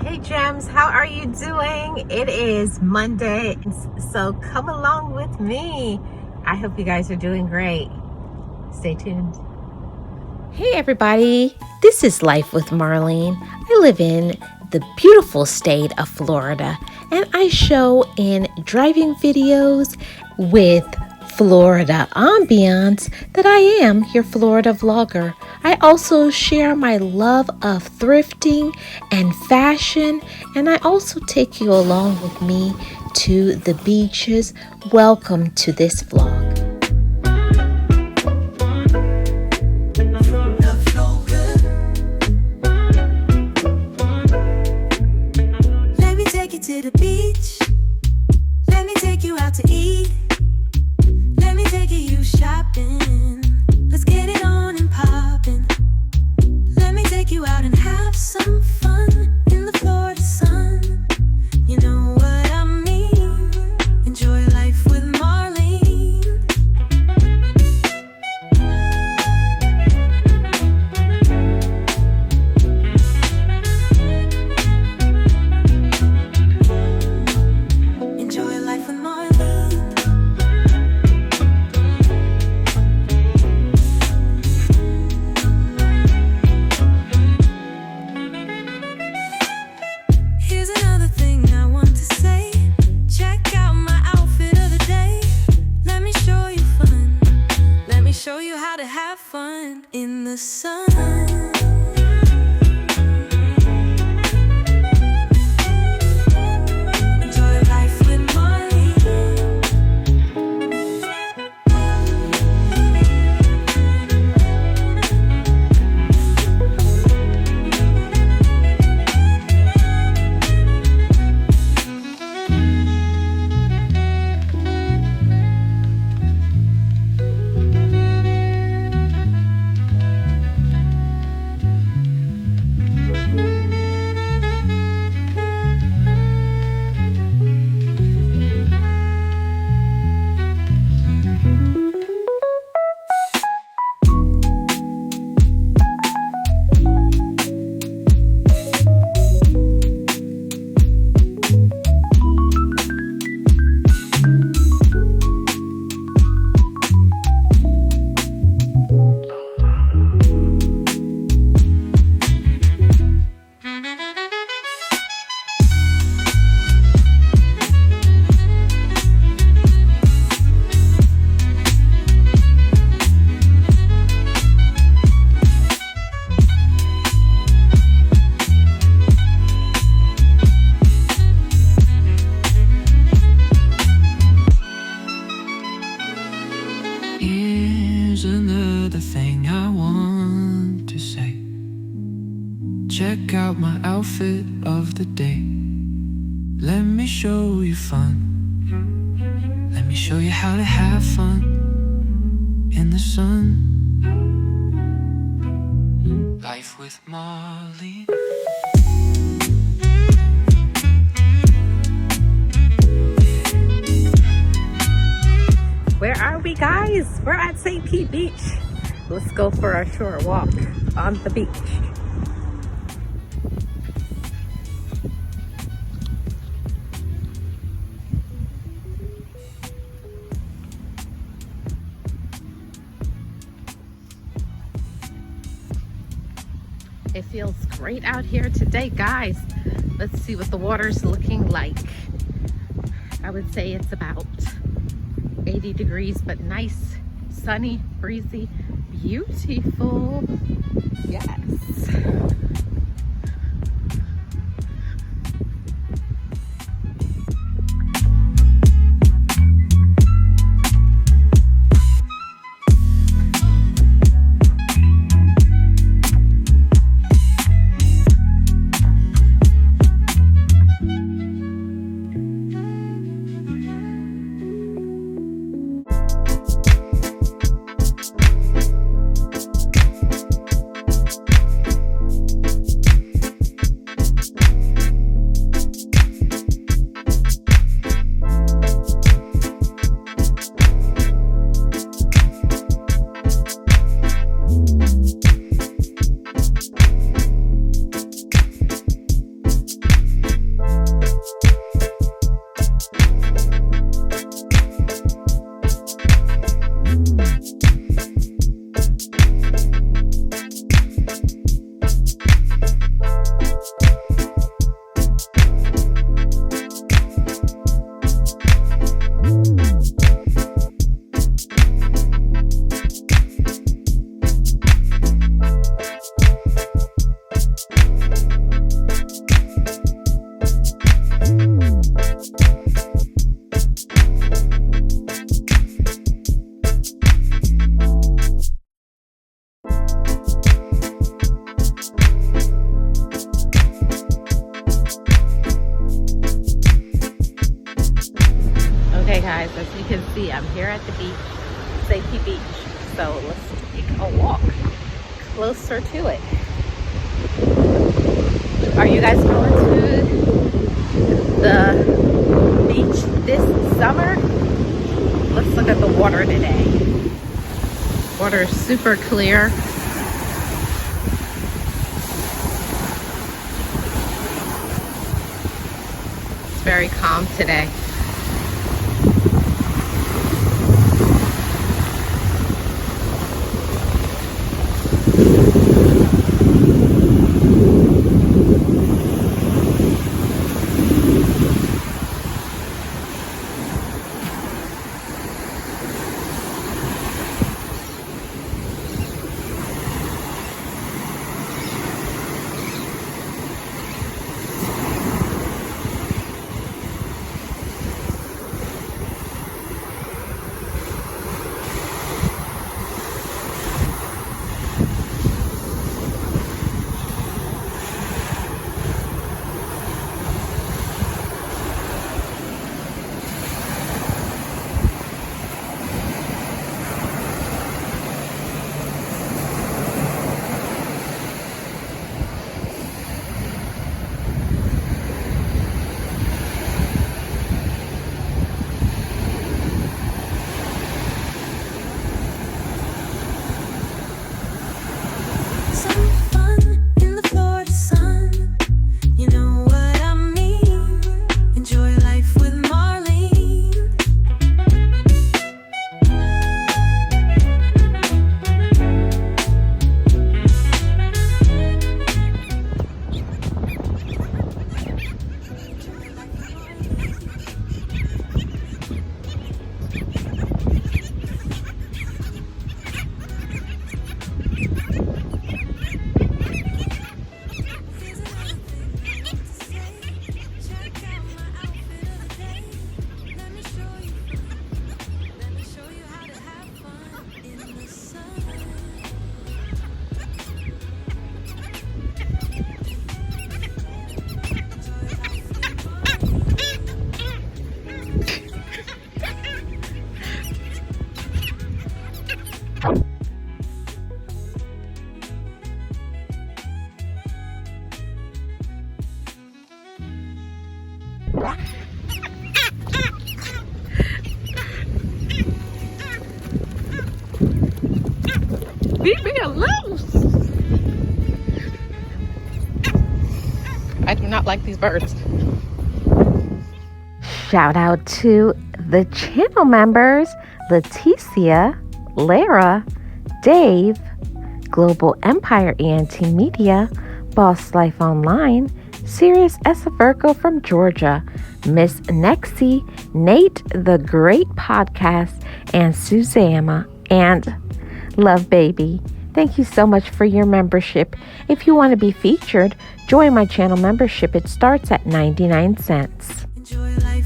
Hey gems, how are you doing? It is Monday, so come along with me. I hope you guys are doing great. Stay tuned. Hey everybody, this is Life with Marlene. I live in the beautiful state of Florida, and I show in driving videos with Florida ambiance that I am your Florida vlogger. I also share my love of thrifting and fashion, and I also take you along with me to the beaches. Welcome to this vlog. To the beach, let me take you out to eat. Let me take you shopping. Let's get it on and poppin'. Let me take you out and have some fun in the Florida sun. You know what I mean? Enjoy life with Marlene. Show you how to have fun in the sun. Here's another thing I want to say. Check out my outfit of the day. Let me show you fun. Let me show you how to have fun in the sun. Life with Marlene. Where are we, guys? We're at St. Pete Beach. Let's go for a short walk on the beach. It feels great out here today, guys. Let's see what the water's looking like. I would say it's about 80 degrees, but nice, sunny, breezy, beautiful. Yes. guys, as you can see, I'm here at the beach, Safety Beach. So let's take a walk closer to it. Are you guys going to the beach this summer? Let's look at the water today. Water is super clear. It's very calm today. Some fun in the Florida sun. You know what I mean. Enjoy life with Marlene. Here's another thing to say. Check out my outfit of the day. Let me show you fun. Let me show you how to have fun in the sun. Leave me alone! I do not like these birds. Shout out to the channel members Leticia, Lara, Dave, Global Empire ENT Media, Boss Life Online, Sirius S. Virgo from Georgia, Miss Nexie, Nate the Great Podcast, and Susanna, and Love Baby. Thank you so much for your membership. If you want to be featured, join my channel membership. It starts at 99 cents. Enjoy life.